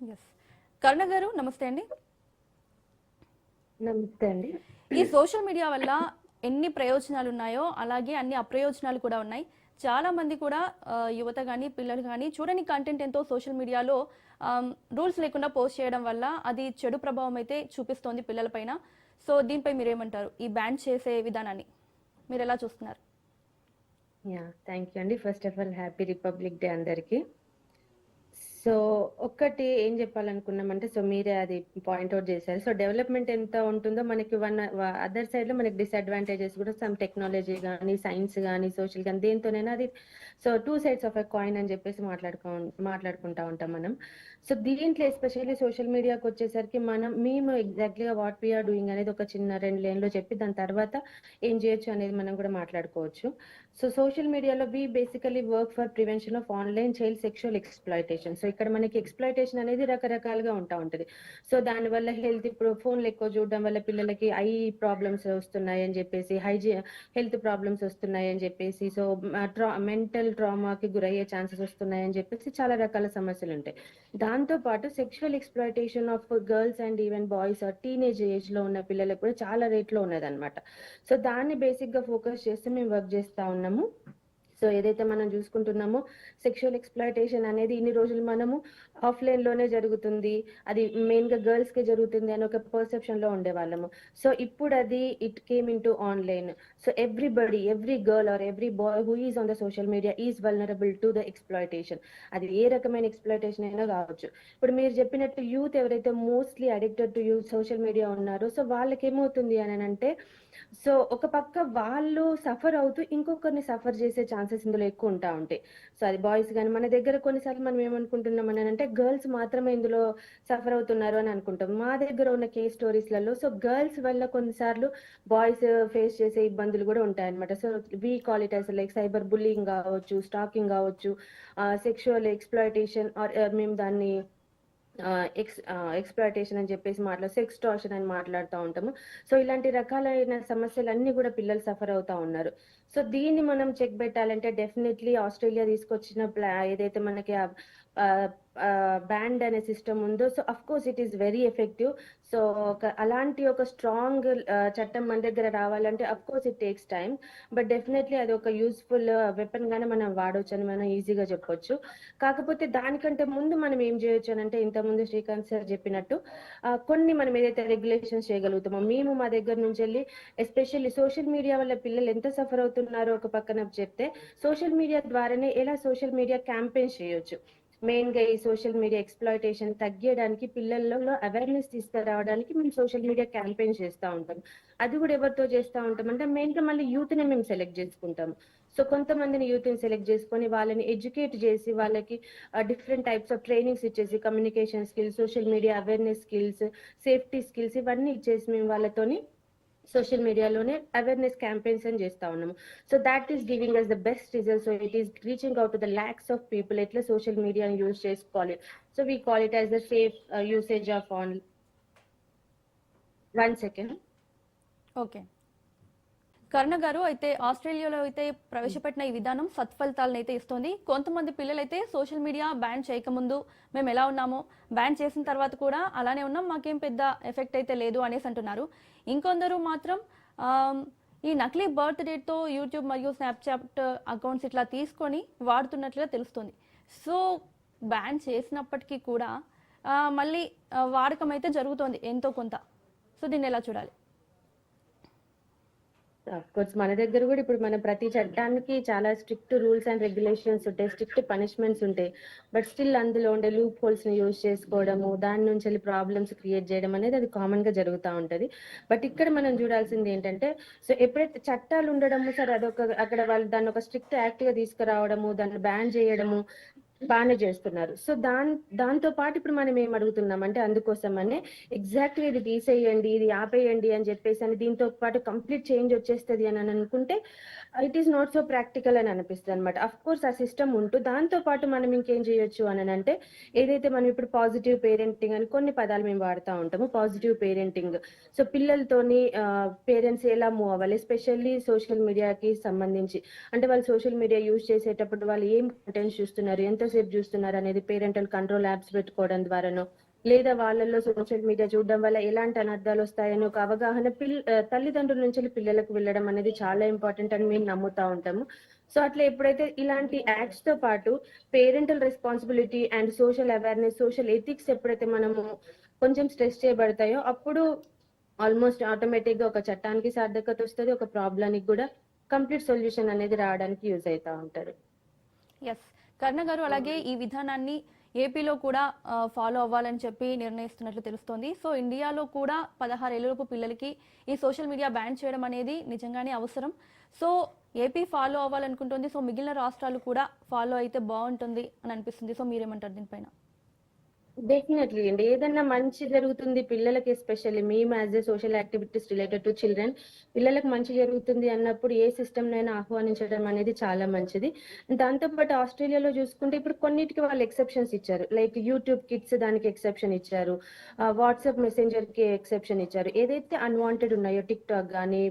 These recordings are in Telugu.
ఎస్. కరుణ గారు నమస్తే అండి. నమస్తే అండి. ఈ సోషల్ మీడియా వల్ల ఎన్ని ప్రయోజనాలు ఉన్నాయో అలాగే అన్ని అప్రయోజనాలు కూడా ఉన్నాయి. చాలా మంది కూడా యువత కానీ పిల్లలు కానీ చూడని కంటెంట్ ఎంతో సోషల్ మీడియాలో రూల్స్ లేకుండా పోస్ట్ చేయడం వల్ల అది చెడు ప్రభావం అయితే చూపిస్తోంది పిల్లలపైన. సో దీనిపై మీరేమంటారు? ఈ బ్యాన్ చేసే విధానాన్ని మీరు ఎలా చూస్తున్నారు? థ్యాంక్ యూ అండి. First of all happy republic day అందరికి. సో ఒక్కటి ఏం చెప్పాలనుకున్నామంటే, సో మీరే అది పాయింట్అవుట్ చేశారు. సో డెవలప్మెంట్ ఎంత ఉంటుందో మనకి అదర్ సైడ్ లో మనకి డిసడ్వాంటేజెస్ కూడా సమ్ టెక్నాలజీ కానీ సైన్స్ కానీ సోషల్ కానీ దేంతోనైనా అది so 2 sides of a coin అని చెప్పేసి మాట్లాడుకుంటా ఉంటాం మనం. సో దీంట్లో ఎస్పెషల్లీ సోషల్ మీడియాకి వచ్చేసరికి మేము ఎగ్జాక్ట్లీగా వాట్ వీఆర్ డూయింగ్ అనేది ఒక చిన్న 2 లైన్లో చెప్పి దాని తర్వాత ఏం చేయొచ్చు అనేది మనం కూడా మాట్లాడుకోవచ్చు. సో సోషల్ మీడియాలో we basically work for prevention of online child sexual exploitation. So ఇక్కడ మనకి ఎక్స్‌ప్లాయిటేషన్ అనేది రకరకాలుగా ఉంటది. సో దానివల్ల ఇప్పుడు ఫోన్లు ఎక్కువ చూడడం వల్ల పిల్లలకి ఐ ప్రాబ్లమ్స్ వస్తున్నాయి అని చెప్పేసి, హెల్త్ ప్రాబ్లమ్స్ వస్తున్నాయి అని చెప్పేసి, సో మెంటల్ ట్రామాకి గురయ్యే ఛాన్సెస్ వస్తున్నాయి అని చెప్పేసి చాలా రకాల సమస్యలు ఉంటాయి. దాంతో పాటు sexual exploitation of girls and even boys teenage age లో ఉన్న పిల్లలకు కూడా చాలా రేట్లో ఉన్నదన్నమాట. సో దాన్ని బేసిక్ గా ఫోకస్ చేస్తే మేము వర్క్ చేస్తా ఉన్నాము. సో ఏదైతే మనం చూసుకుంటున్నామో సెక్షువల్ ఎక్స్‌ప్లాయిటేషన్ అనేది ఇన్ని రోజులు మనము ఆఫ్లైన్ లోనే జరుగుతుంది, అది మెయిన్ గా గర్ల్స్ కి జరుగుతుంది అని ఒక పర్సెప్షన్ లో ఉండేవాళ్ళము. సో ఇప్పుడు అది it came in to online. So every girl or every bye who is on the social media is vulnerable to the exploitation. అది ఏ రకమైన ఎక్స్‌ప్లాయిటేషన్ అయినా కావచ్చు. ఇప్పుడు మీరు చెప్పినట్టు యూత్ ఎవరైతే mostly addicted to social media ఉన్నారో, సో వాళ్ళకి ఏమవుతుంది అని అంటే, సో ఒక పక్క వాళ్ళు సఫర్ అవుతూ ఇంకొకరిని సఫర్ చేసే ఛాన్సెస్ ఇందులో ఎక్కువ ఉంటాయి. సో అది బాయ్స్ కానీ మన దగ్గర కొన్నిసార్లు మనం ఏమనుకుంటున్నాం అని అంటే గర్ల్స్ మాత్రమే ఇందులో సఫర్ అవుతున్నారు అని అనుకుంటాం. మా దగ్గర ఉన్న కేస్ స్టోరీస్లలో సో గర్ల్స్ వల్ల కొన్నిసార్లు బాయ్స్ ఫేస్ చేసే ఇబ్బందులు కూడా ఉంటాయన్నమాట. So we call it as like cyber bullying కావచ్చు, స్టాకింగ్ కావచ్చు, సెక్షువల్ ఎక్స్‌ప్లాయిటేషన్ ఆర్ మేము దాన్ని ఎక్స్‌ప్లాయిటేషన్ అని చెప్పేసి సెక్స్‌టార్షన్ అని మాట్లాడుతూ ఉంటాము. సో ఇలాంటి రకాలైన సమస్యలన్నీ కూడా పిల్లలు సఫర్ అవుతా ఉన్నారు. సో దీన్ని మనం చెక్ పెట్టాలంటే డెఫినెట్లీ ఆస్ట్రేలియా తీసుకొచ్చిన ఏదైతే మనకి బ్యాండ్ అనే సిస్టమ్ ఉందో, so of course it is very effective. So అలాంటి ఒక స్ట్రాంగ్ చట్టం మన దగ్గర రావాలంటే of course it takes time, but definitely అది ఒక యూస్ఫుల్ వెపన్ గానే మనం వాడవచ్చు అని మనం ఈజీగా చెప్పొచ్చు. కాకపోతే దానికంటే ముందు మనం ఏం చేయొచ్చు అని అంటే, ఇంతకుముందు శ్రీకాంత్ సార్ చెప్పినట్టు కొన్ని మనం ఏదైతే రెగ్యులేషన్స్ చేయగలుగుతామో మేము మా దగ్గర నుంచి వెళ్ళి, ఎస్పెషల్లీ సోషల్ మీడియా వల్ల పిల్లలు ఎంత సఫర్ అవుతున్నారో ఒక పక్కన చెప్తే, సోషల్ మీడియా ద్వారానే ఎలా సోషల్ మీడియా క్యాంపెయిన్స్ చేయొచ్చు. మెయిన్ గా ఈ సోషల్ మీడియా ఎక్స్‌ప్లాయిటేషన్ తగ్గించడానికి, పిల్లల్లో అవేర్నెస్ తీసుకురావడానికి మేము సోషల్ మీడియా క్యాంపెయిన్ చేస్తూ ఉంటాం. అది కూడా ఎవరితో చేస్తూ ఉంటాం అంటే మెయిన్ గా మళ్ళీ యూత్ ని మేము సెలెక్ట్ చేసుకుంటాం. సో కొంతమందిని యూత్ ని సెలెక్ట్ చేసుకొని వాళ్ళని ఎడ్యుకేట్ చేసి వాళ్ళకి డిఫరెంట్ టైప్స్ ఆఫ్ ట్రైనింగ్స్ ఇచ్చేసి, communication skills, social media awareness skills, safety skills ఇవన్నీ ఇచ్చేసి మేము వాళ్ళతోని సోషల్ మీడియాలోనే అవేర్నెస్ క్యాంపెయిన్స్ అని చేస్తా ఉన్నాము. So that is giving us the best result. So it is reaching out to the lakhs of people ఎట్లా సోషల్ మీడియాని యూజ్ చేసుకోవాలి. So we call it as the safe usage of on. 1 second. Okay. Karuna garu, అయితే ఆస్ట్రేలియాలో అయితే ప్రవేశపెట్టిన ఈ విధానం సత్ఫలితాలను అయితే ఇస్తోంది. కొంతమంది పిల్లలైతే సోషల్ మీడియా బ్యాన్ చేయకముందు మేము ఎలా ఉన్నామో, బ్యాన్ చేసిన తర్వాత కూడా అలానే ఉన్నాం, మాకేం పెద్ద ఎఫెక్ట్ అయితే లేదు అనేసి అంటున్నారు. ఇంకొందరు మాత్రం ఈ నకిలీ బర్త్ డేట్తో యూట్యూబ్ మరియు స్నాప్చాట్ అకౌంట్స్ ఇట్లా తీసుకొని వాడుతున్నట్లుగా తెలుస్తుంది. సో బ్యాన్ చేసినప్పటికీ కూడా మళ్ళీ వాడకం అయితే జరుగుతోంది ఎంతో కొంత. సో దీన్ని ఎలా చూడాలి? కోర్స్ మన దగ్గర కూడా ఇప్పుడు మన ప్రతి చట్టానికి చాలా స్ట్రిక్ట్ రూల్స్ అండ్ రెగ్యులేషన్స్ ఉంటాయి, స్ట్రిక్ట్ పనిష్మెంట్స్ ఉంటాయి. బట్ స్టిల్ అందులో ఉండే లూప్ హోల్స్ ని యూజ్ చేసుకోవడము, దాని నుంచి వెళ్ళి ప్రాబ్లమ్స్ క్రియేట్ చేయడం అనేది అది కామన్ గా జరుగుతూ ఉంటది. బట్ ఇక్కడ మనం చూడాల్సింది ఏంటంటే, సో ఎప్పుడైతే చట్టాలు ఉండడము సరే అక్కడ వాళ్ళు దాన్ని ఒక స్ట్రిక్ట్ యాక్ట్ గా తీసుకురావడము, దాన్ని బ్యాన్ చేయడము బాగానే చేస్తున్నారు. సో దాంతో పాటు ఇప్పుడు మనం ఏం అడుగుతున్నాం అంటే, అందుకోసమనే ఎగ్జాక్ట్లీ ఇది తీసేయండి, ఇది ఆపేయండి అని చెప్పేసి అని దీంతో పాటు కంప్లీట్ చేంజ్ వచ్చేస్తుంది అని అనుకుంటే it is not so practical అని అనిపిస్తుంది అనమాట. అఫ్ కోర్స్ ఆ సిస్టమ్ ఉంటూ దాంతో పాటు మనం ఇంకేం చేయొచ్చు అని అంటే, ఏదైతే మనం ఇప్పుడు పాజిటివ్ పేరెంటింగ్ అని కొన్ని పదాలు మేము వాడుతూ ఉంటాము. పాజిటివ్ పేరెంటింగ్, సో పిల్లలతోని పేరెంట్స్ ఎలా మూవ్ అవ్వాలి, ఎస్పెషల్లీ సోషల్ మీడియాకి సంబంధించి. అంటే వాళ్ళు సోషల్ మీడియా యూజ్ చేసేటప్పుడు వాళ్ళు ఏం కంటెంట్స్ చూస్తున్నారు, ఎంత ఎంతసేపు చూస్తున్నారు అనేది పేరెంటల్ కంట్రోల్ యాప్స్ పెట్టుకోవడం ద్వారానో, లేదా వాళ్ళల్లో సోషల్ మీడియా చూడడం వల్ల ఎలాంటి అనర్థాలు వస్తాయని ఒక అవగాహన తల్లిదండ్రుల నుంచి పిల్లలకు వెళ్ళడం అనేది చాలా ఇంపార్టెంట్ అని మేము నమ్ముతా ఉంటాము. సో అట్లా ఎప్పుడైతే ఇలాంటి యాక్ట్స్ తో పాటు parental responsibility and social awareness, social ethics ఎప్పుడైతే మనము కొంచెం స్ట్రెస్ చేయబడతాయో అప్పుడు ఆల్మోస్ట్ ఆటోమేటిక్ గా ఒక చట్టానికి సార్థకత వస్తుంది, ఒక ప్రాబ్లానికి కూడా కంప్లీట్ సొల్యూషన్ అనేది రావడానికి యూజ్ అవుతా ఉంటారు. ఎస్ కర్ణ గారు, అలాగే ఈ విధానాన్ని ఏపీలో కూడా ఫాలో అవ్వాలని చెప్పి నిర్ణయిస్తున్నట్లు తెలుస్తోంది. సో ఇండియాలో కూడా 16 ఏళ్లలోపు పిల్లలకి ఈ సోషల్ మీడియా బ్యాన్ చేయడం అనేది నిజంగానే అవసరం. సో ఏపీ ఫాలో అవ్వాలనుకుంటుంది, సో మిగిలిన రాష్ట్రాలు కూడా ఫాలో అయితే బాగుంటుంది అని అనిపిస్తుంది. సో మీరేమంటారు దీనిపైన? డెఫినెట్లీ అండి. ఏదన్నా మంచి జరుగుతుంది పిల్లలకి, ఎస్పెషల్లీ మేము as a social activities related to children, పిల్లలకు మంచి జరుగుతుంది అన్నప్పుడు ఏ సిస్టమ్‌నైనా ఆహ్వానించడం అనేది చాలా మంచిది. దాంతో పాటు ఆస్ట్రేలియాలో చూసుకుంటే ఇప్పుడు కొన్నిటికి వాళ్ళు ఎక్సెప్షన్స్ ఇచ్చారు. లైక్ యూట్యూబ్ కిడ్స్ దానికి ఎక్సెప్షన్ ఇచ్చారు. వాట్సాప్ మెసెంజర్‌కి ఎక్సెప్షన్ ఇచ్చారు. ఏదైతే అన్‌వాంటెడ్ ఉన్నాయో టిక్‌టాక్ గానీ,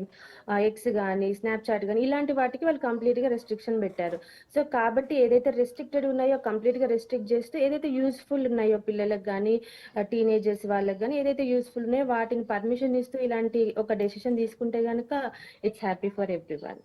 ఎక్స్ గానీ, స్నాప్‌చాట్ గానీ ఇలాంటి వాటికి వాళ్ళు కంప్లీట్‌గా రెస్ట్రిక్షన్ పెట్టారు. సో కాబట్టి ఏదైతే రెస్ట్రిక్టెడ్ ఉన్నాయో కంప్లీట్‌గా రెస్ట్రిక్ట్ చేస్తూ, ఏదైతే యూజ్‌ఫుల్ ఉన్నాయో పిల్లలకు గానీ, టీనేజర్స్ వాళ్ళకి గానీ ఏదైతే యూజ్‌ఫుల్ ఉన్నాయో వాటిని పర్మిషన్ ఇస్తూ ఇలాంటి ఒక డెసిషన్ తీసుకుంటే గనక ఇట్స్ హ్యాపీ ఫర్ ఎవ్రీవన్.